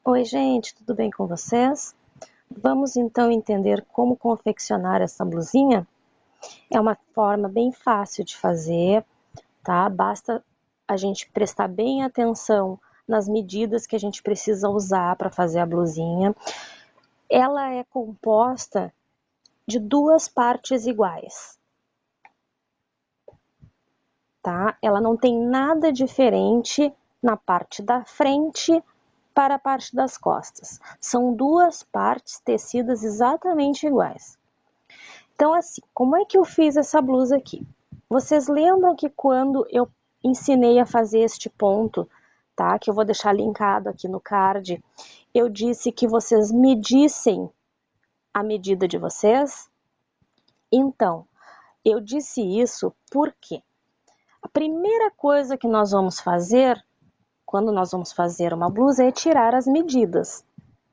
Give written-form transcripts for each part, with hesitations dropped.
Oi, gente, tudo bem com vocês? Vamos então entender como confeccionar essa blusinha? É uma forma bem fácil de fazer, tá? Basta a gente prestar bem atenção nas medidas que a gente precisa usar para fazer a blusinha. Ela é composta de duas partes iguais, tá? Ela não tem nada diferente na parte da frente para a parte das costas. São duas partes tecidas exatamente iguais. Então, assim, como é que eu fiz essa blusa aqui? Vocês lembram que quando eu ensinei a fazer este ponto, tá? Que eu vou deixar linkado aqui no card, eu disse que vocês medissem a medida de vocês? Então, eu disse isso porque a primeira coisa que nós vamos fazer quando nós vamos fazer uma blusa é tirar as medidas,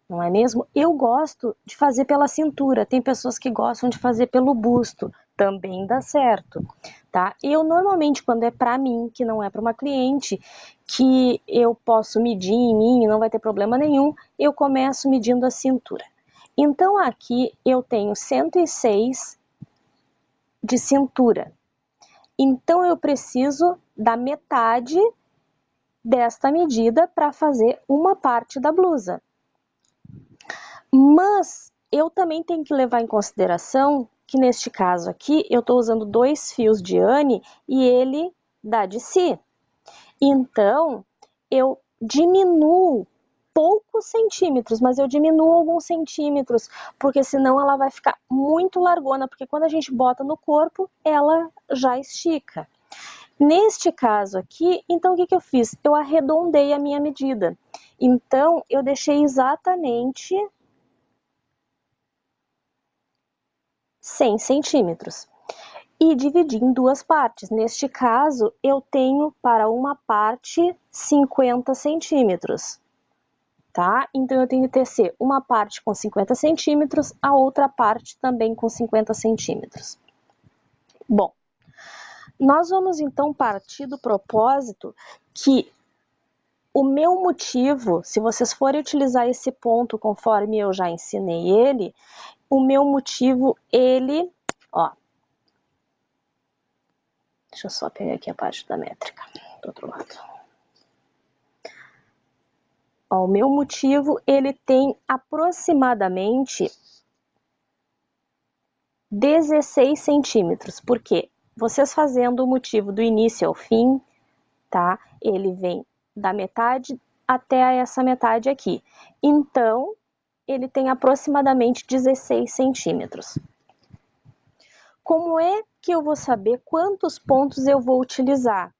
não é mesmo? Eu gosto de fazer pela cintura, tem pessoas que gostam de fazer pelo busto, também dá certo, tá? Eu normalmente, quando é para mim, que não é para uma cliente, que eu posso medir em mim e não vai ter problema nenhum, eu começo medindo a cintura. Então aqui eu tenho 106 de cintura, então eu preciso da metade desta medida para fazer uma parte da blusa. Mas eu também tenho que levar em consideração que neste caso aqui eu estou usando 2 fios de ane e ele dá de si. Então eu diminuo poucos centímetros, mas eu diminuo alguns centímetros, porque senão ela vai ficar muito largona, porque quando a gente bota no corpo, ela já estica. Neste caso aqui, então o que eu fiz? Eu arredondei a minha medida. Então eu deixei exatamente 100 centímetros e dividi em duas partes. Neste caso, eu tenho para uma parte 50 centímetros, tá? Então, eu tenho que tecer uma parte com 50 centímetros, a outra parte também com 50 centímetros. Bom, nós vamos então partir do propósito que o meu motivo, se vocês forem utilizar esse ponto conforme eu já ensinei ele, o meu motivo, ele, ó, deixa eu só pegar aqui a parte da métrica, do outro lado. Ó, o meu motivo, ele tem aproximadamente 16 centímetros, porque vocês fazendo o motivo do início ao fim, tá? Ele vem da metade até essa metade aqui. Então, ele tem aproximadamente 16 centímetros. Como é que eu vou saber quantos pontos eu vou utilizar?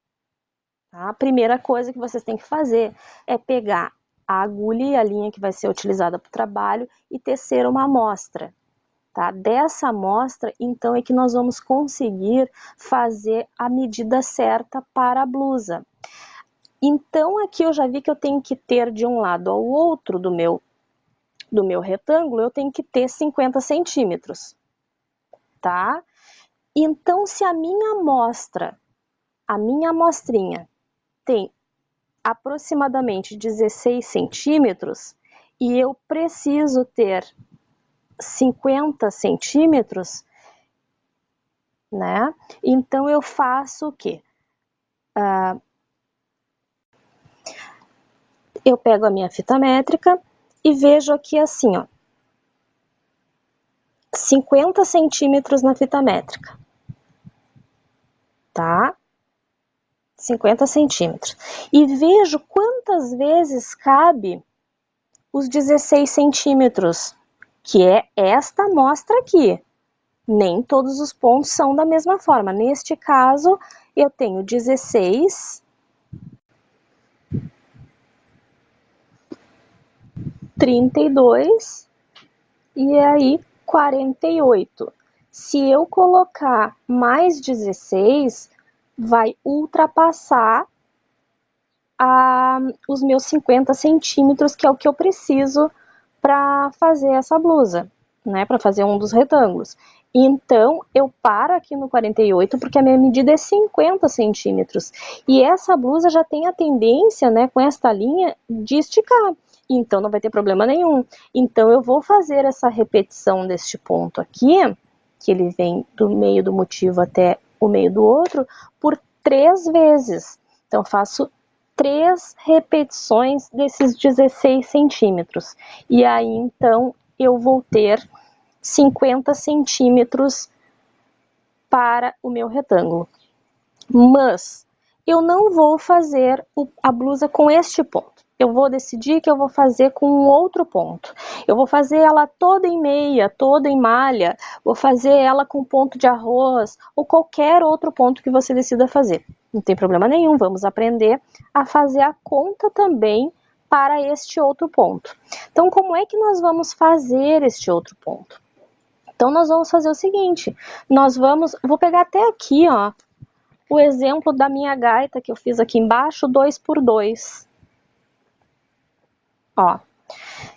Tá? A primeira coisa que vocês têm que fazer é pegar a agulha e a linha que vai ser utilizada para o trabalho e tecer uma amostra. Tá? Dessa amostra, então, é que nós vamos conseguir fazer a medida certa para a blusa. Então, aqui eu já vi que eu tenho que ter de um lado ao outro do meu retângulo, eu tenho que ter 50 centímetros. Tá? Então, se a minha amostrinha tem aproximadamente 16 centímetros e eu preciso ter 50 centímetros, né? Então eu faço o quê? Eu pego a minha fita métrica e vejo aqui assim, ó, 50 centímetros na fita métrica, tá? 50 centímetros. E vejo quantas vezes cabe os 16 centímetros, que é esta amostra aqui. Nem todos os pontos são da mesma forma. Neste caso, eu tenho 16, 32 e aí 48. Se eu colocar mais 16, vai ultrapassar os meus 50 centímetros, que é o que eu preciso para fazer essa blusa, né? Para fazer um dos retângulos. Então, eu paro aqui no 48, porque a minha medida é 50 centímetros. E essa blusa já tem a tendência, né, com esta linha, de esticar. então não vai ter problema nenhum. Então eu vou fazer essa repetição deste ponto aqui, que ele vem do meio do motivo até o meio do outro, por 3 vezes. Então faço 3 repetições desses 16 centímetros. E aí então eu vou ter 50 centímetros para o meu retângulo. Mas eu não vou fazer a blusa com este ponto. Eu vou decidir que eu vou fazer com um outro ponto. Eu vou fazer ela toda em meia, toda em malha, vou fazer ela com ponto de arroz ou qualquer outro ponto que você decida fazer. Não tem problema nenhum, vamos aprender a fazer a conta também para este outro ponto. Então, como é que nós vamos fazer este outro ponto? Então, nós vamos fazer o seguinte, vou pegar até aqui, ó, o exemplo da minha gaita que eu fiz aqui embaixo, 2x2. Ó.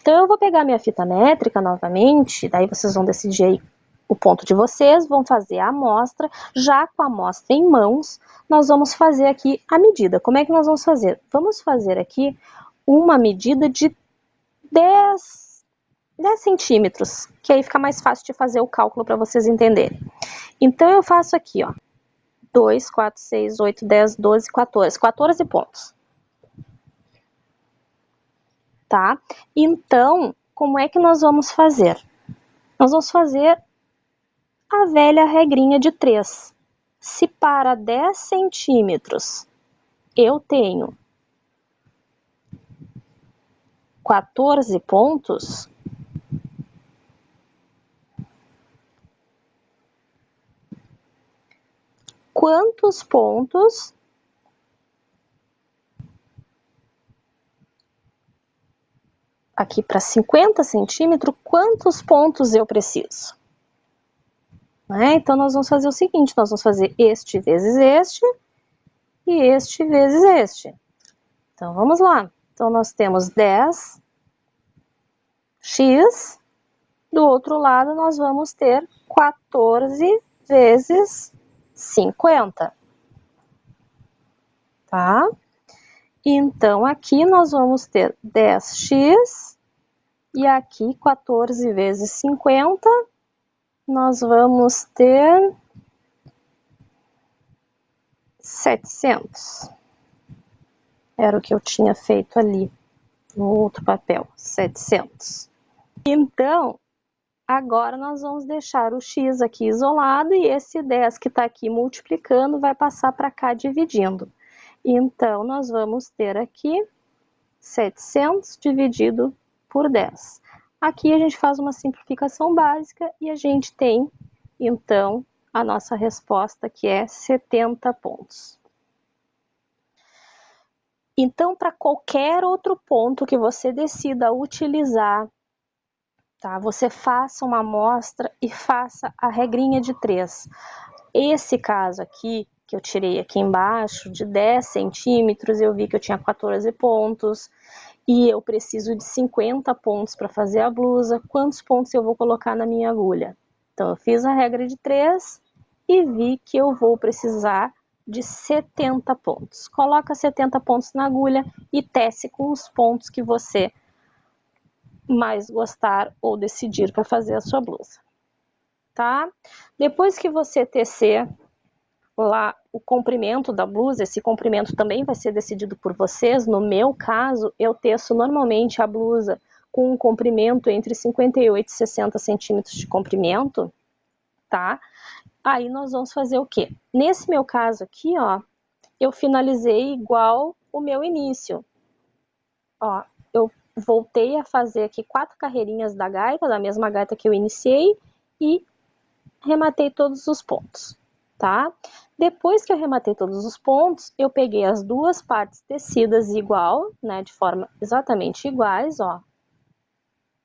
Então, eu vou pegar minha fita métrica novamente, daí vocês vão decidir aí o ponto de vocês, vão fazer a amostra, já com a amostra em mãos, nós vamos fazer aqui a medida. Como é que nós vamos fazer? Vamos fazer aqui uma medida de 10 centímetros, que aí fica mais fácil de fazer o cálculo para vocês entenderem. Então, eu faço aqui, ó, 2, 4, 6, 8, 10, 12, 14. 14 pontos. Tá? Então, como é que nós vamos fazer? Nós vamos fazer a velha regrinha de 3. Se para 10 centímetros eu tenho 14 pontos, quantos pontos aqui para 50 centímetros, quantos pontos eu preciso? Então, nós vamos fazer o seguinte, nós vamos fazer este vezes este e este vezes este. Então, vamos lá. Então, nós temos 10x, do outro lado nós vamos ter 14 vezes 50, tá? Então, aqui nós vamos ter 10x e aqui 14 vezes 50, nós vamos ter 700. Era o que eu tinha feito ali no outro papel, 700. Então, agora nós vamos deixar o x aqui isolado e esse 10 que está aqui multiplicando vai passar para cá dividindo. Então, nós vamos ter aqui 700 dividido por 10. Aqui a gente faz uma simplificação básica e a gente tem, então, a nossa resposta que é 70 pontos. Então, para qualquer outro ponto que você decida utilizar, tá? Você faça uma amostra e faça a regrinha de 3. Esse caso aqui, que eu tirei aqui embaixo, de 10 centímetros, eu vi que eu tinha 14 pontos e eu preciso de 50 pontos para fazer a blusa. Quantos pontos eu vou colocar na minha agulha? Então, eu fiz a regra de 3 e vi que eu vou precisar de 70 pontos. Coloca 70 pontos na agulha e tece com os pontos que você mais gostar ou decidir para fazer a sua blusa, tá? Depois que você tecer lá o comprimento da blusa, esse comprimento também vai ser decidido por vocês. No meu caso, eu teço normalmente a blusa com um comprimento entre 58 e 60 centímetros de comprimento, tá? Aí nós vamos fazer o quê? Nesse meu caso aqui, ó, eu finalizei igual o meu início. Ó, eu voltei a fazer aqui 4 carreirinhas da gaita, da mesma gaita que eu iniciei, e rematei todos os pontos, tá? Depois que eu rematei todos os pontos, eu peguei as duas partes tecidas igual, né, de forma exatamente iguais, ó,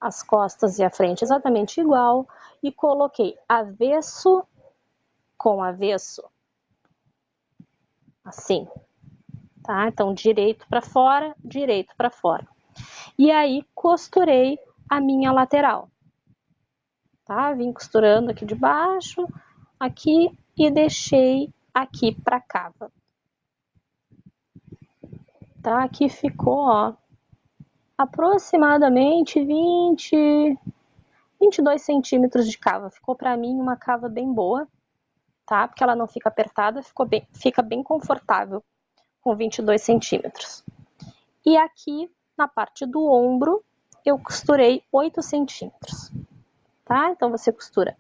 as costas e a frente exatamente igual, e coloquei avesso com avesso, assim, tá? Então, direito para fora, direito para fora. E aí, costurei a minha lateral, tá? Vim costurando aqui de baixo, aqui, e deixei aqui pra cava. Tá? Aqui ficou, ó, aproximadamente 22 centímetros de cava. Ficou para mim uma cava bem boa, tá? Porque ela não fica apertada, fica bem confortável com 22 centímetros. E aqui, na parte do ombro, eu costurei 8 centímetros, tá? Então, você costura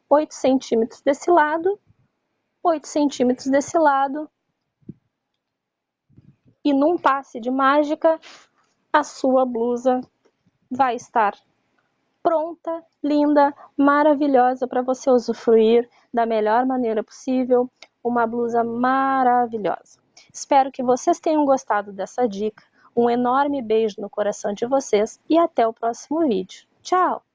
8 centímetros desse lado, 8 centímetros desse lado, e num passe de mágica, a sua blusa vai estar pronta, linda, maravilhosa para você usufruir da melhor maneira possível, uma blusa maravilhosa. Espero que vocês tenham gostado dessa dica. Um enorme beijo no coração de vocês e até o próximo vídeo. Tchau!